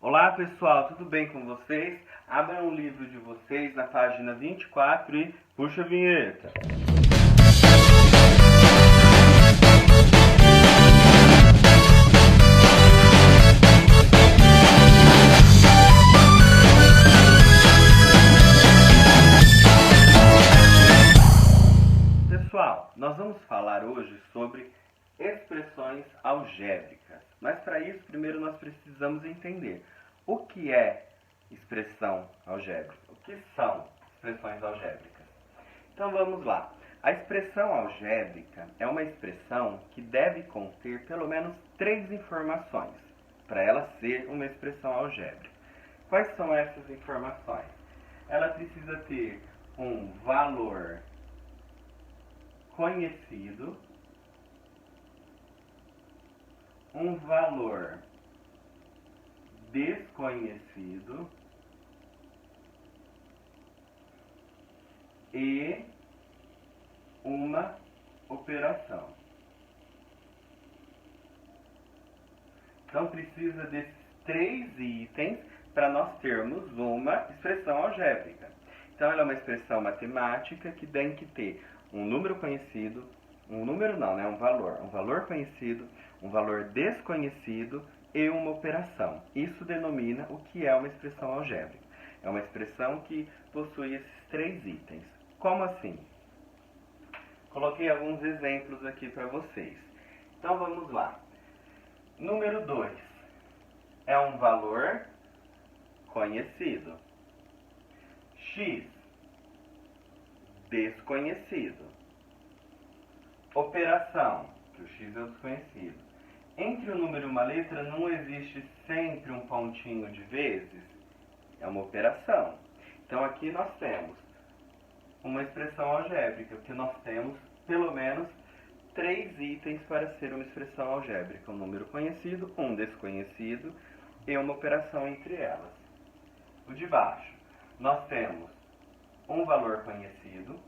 Olá pessoal, tudo bem com vocês? Abram o livro de vocês na página 24 e puxa a vinheta. Pessoal, nós vamos falar hoje sobre expressões algébricas. Mas para isso, primeiro nós precisamos entender o que é expressão algébrica. O que são expressões algébricas? Então vamos lá. A expressão algébrica é uma expressão que deve conter pelo menos 3 informações para ela ser uma expressão algébrica. Quais são essas informações? Ela precisa ter um valor conhecido, um valor desconhecido e uma operação. Então precisa desses 3 itens para nós termos uma expressão algébrica. Então ela é uma expressão matemática que tem que ter um número conhecido, um valor conhecido, um valor desconhecido e uma operação. Isso denomina o que é uma expressão algébrica. É uma expressão que possui esses 3 itens. Como assim? Coloquei alguns exemplos aqui para vocês. Então vamos lá. Número 2 é um valor conhecido. X, desconhecido. Operação, que o x é o desconhecido. Entre um número e uma letra não existe sempre um pontinho de vezes. É uma operação. Então aqui nós temos uma expressão algébrica, porque nós temos pelo menos 3 itens para ser uma expressão algébrica. Um número conhecido, um desconhecido e uma operação entre elas. O de baixo, nós temos um valor conhecido,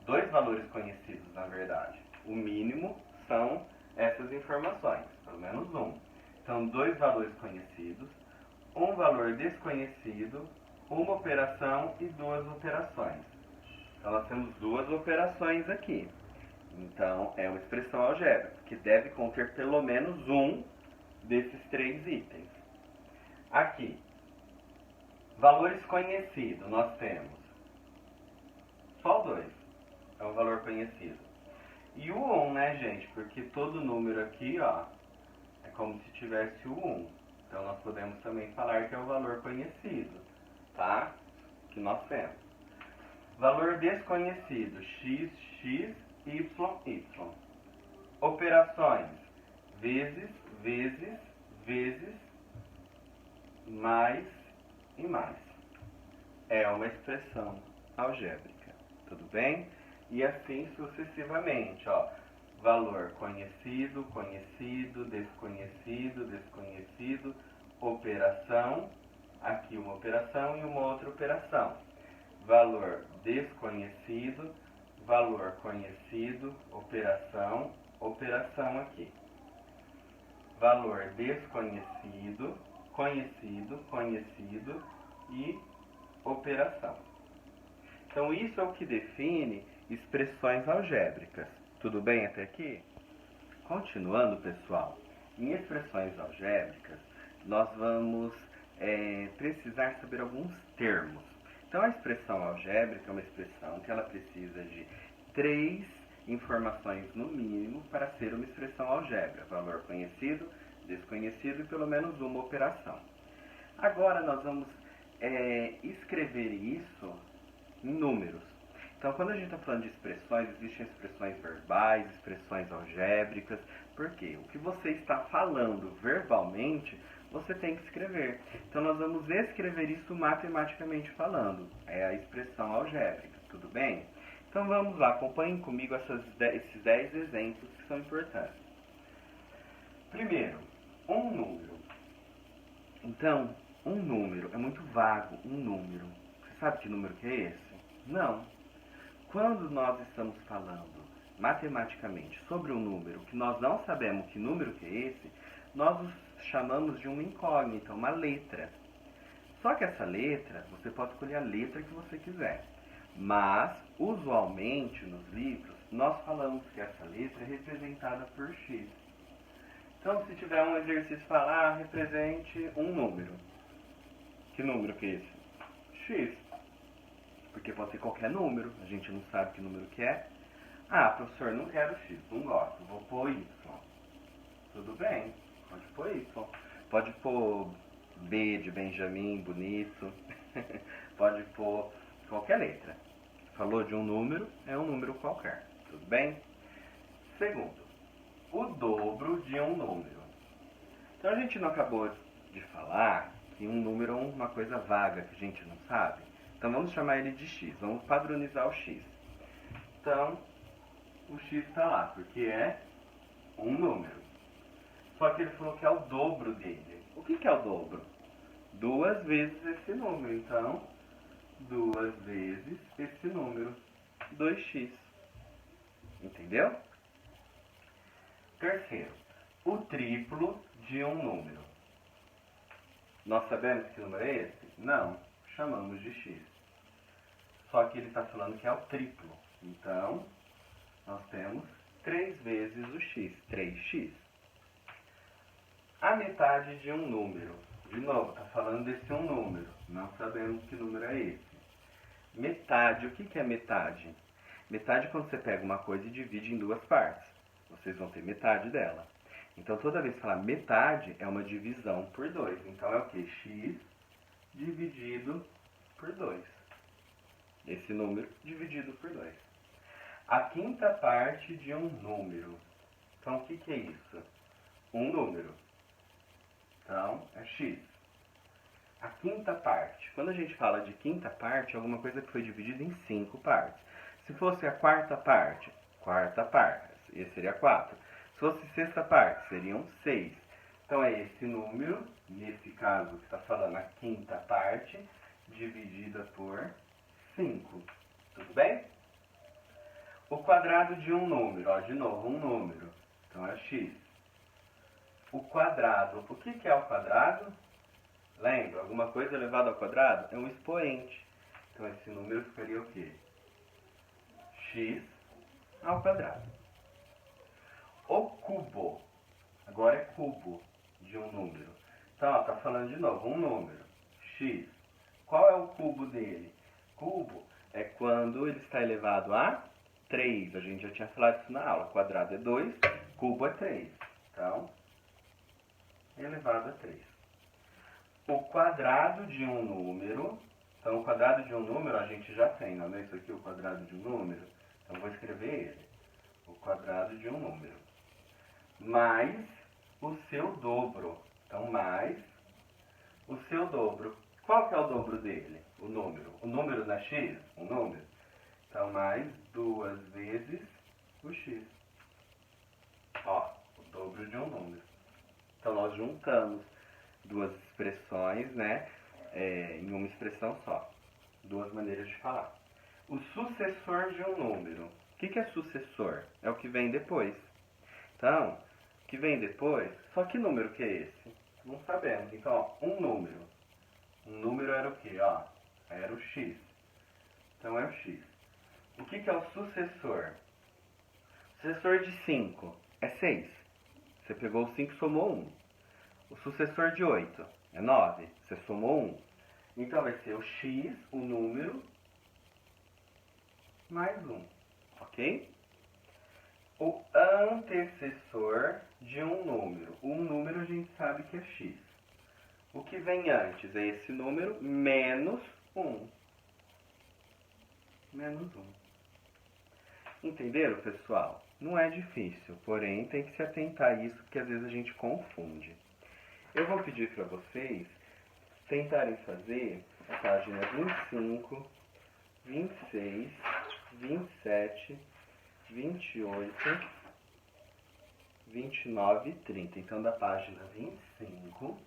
2 valores conhecidos na verdade. O mínimo são essas informações, pelo menos um. Então 2 valores conhecidos, um valor desconhecido, uma operação e 2 operações. Então nós temos 2 operações aqui. Então é uma expressão algébrica, que deve conter pelo menos um desses 3 itens. Aqui, valores conhecidos, nós temos só 2. É um valor conhecido. E o 1, né, gente? Porque todo número aqui, ó, é como se tivesse o 1. Então nós podemos também falar que é o valor conhecido, tá? Que nós temos. Valor desconhecido, x, x, y, y. Operações, vezes, vezes, vezes, mais e mais. É uma expressão algébrica, tudo bem? E assim sucessivamente, ó. Valor conhecido, conhecido, desconhecido, desconhecido, operação, aqui uma operação e uma outra operação. Valor desconhecido, valor conhecido, operação, operação aqui. Valor desconhecido, conhecido, conhecido e operação. Então isso é o que define expressões algébricas. Tudo bem até aqui? Continuando, pessoal, em expressões algébricas, nós vamos precisar saber alguns termos. Então a expressão algébrica é uma expressão que ela precisa de 3 informações no mínimo para ser uma expressão algébrica. Valor conhecido, desconhecido e pelo menos uma operação. Agora nós vamos escrever isso em números. Então, quando a gente está falando de expressões, existem expressões verbais, expressões algébricas. Por quê? O que você está falando verbalmente, você tem que escrever. Então, nós vamos escrever isso matematicamente falando. É a expressão algébrica, tudo bem? Então, vamos lá, acompanhem comigo esses 10 exemplos que são importantes. Primeiro, um número. Então, um número é muito vago, um número. Você sabe que número que é esse? Não. Quando nós estamos falando matematicamente sobre um número que nós não sabemos que número que é esse, nós chamamos de uma incógnita, uma letra. Só que essa letra, você pode escolher a letra que você quiser. Mas, usualmente, nos livros, nós falamos que essa letra é representada por X. Então, se tiver um exercício falar, represente um número. Que número que é esse? X. Porque pode ser qualquer número, a gente não sabe que número que é. Ah, professor, não quero X, não gosto, vou pôr Y. Tudo bem, pode pôr Y. Pode pôr B de Benjamin, bonito. Pode pôr qualquer letra. Falou de um número, é um número qualquer. Tudo bem? Segundo, o dobro de um número. Então a gente não acabou de falar que um número é uma coisa vaga que a gente não sabe. Então vamos chamar ele de X, vamos padronizar o X. Então, o X está lá, porque é um número. Só que ele falou que é o dobro dele. O que é o dobro? 2 vezes esse número. Então, 2 vezes esse número. 2x. Entendeu? Terceiro, o triplo de um número. Nós sabemos que número é esse? Não. Chamamos de x. Só que ele está falando que é o triplo. Então, nós temos 3 vezes o x. 3x. A metade de um número. De novo, está falando desse um número. Não sabemos que número é esse. Metade. O que é metade? Metade é quando você pega uma coisa e divide em 2 partes. Vocês vão ter metade dela. Então, toda vez que falar metade, é uma divisão por 2. Então, é o que? X dividido por 2. Esse número dividido por 2. A quinta parte de um número. Então, o que é isso? Um número. Então, é x. A quinta parte. Quando a gente fala de quinta parte, é alguma coisa que foi dividida em 5 partes. Se fosse a quarta parte, esse seria 4. Se fosse sexta parte, seriam 6. Então, é esse número, nesse caso que está falando a quinta parte, dividida por 5. Tudo bem? O quadrado de um número, ó, de novo, um número. Então, é x. O quadrado. O que é o quadrado? Lembra? Alguma coisa elevada ao quadrado é um expoente. Então, esse número ficaria o quê? X ao quadrado. O cubo. Agora é cubo de um número. Então, está falando de novo, um número. X. Qual é o cubo dele? Cubo é quando ele está elevado a 3. A gente já tinha falado isso na aula. Quadrado é 2, cubo é 3. Então, elevado a 3. O quadrado de um número. Então, o quadrado de um número a gente já tem, não é isso aqui? O quadrado de um número. Então, vou escrever ele. O quadrado de um número. Mais o seu dobro. Então, mais o seu dobro. Qual que é o dobro dele? O número. O número da x? O número. Então, mais 2 vezes o x. Ó, o dobro de um número. Então, nós juntamos duas expressões, né, em uma expressão só. 2 maneiras de falar. O sucessor de um número. O que é sucessor? É o que vem depois. Então, o que vem depois, só que número que é esse? Não sabemos. Então, ó, um número. Um número era o quê? Ó, era o x. Então, é o x. O que é o sucessor? O sucessor de 5 é 6. Você pegou o 5 e somou 1. O sucessor de 8 é 9. Você somou 1. Então, vai ser o x, o número, mais 1. Ok? O antecessor de um número. Um número a gente sabe que é x. O que vem antes é esse número menos 1. Menos 1. Entenderam, pessoal? Não é difícil, porém tem que se atentar a isso, porque às vezes a gente confunde. Eu vou pedir para vocês tentarem fazer a página 25, 26, 27, 28, 29 e 30. Então, da página 25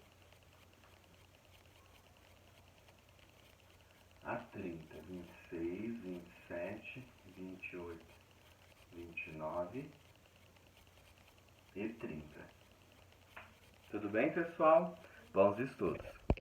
a 30. 26, 27, 28, 29 e 30. Tudo bem, pessoal? Bons estudos!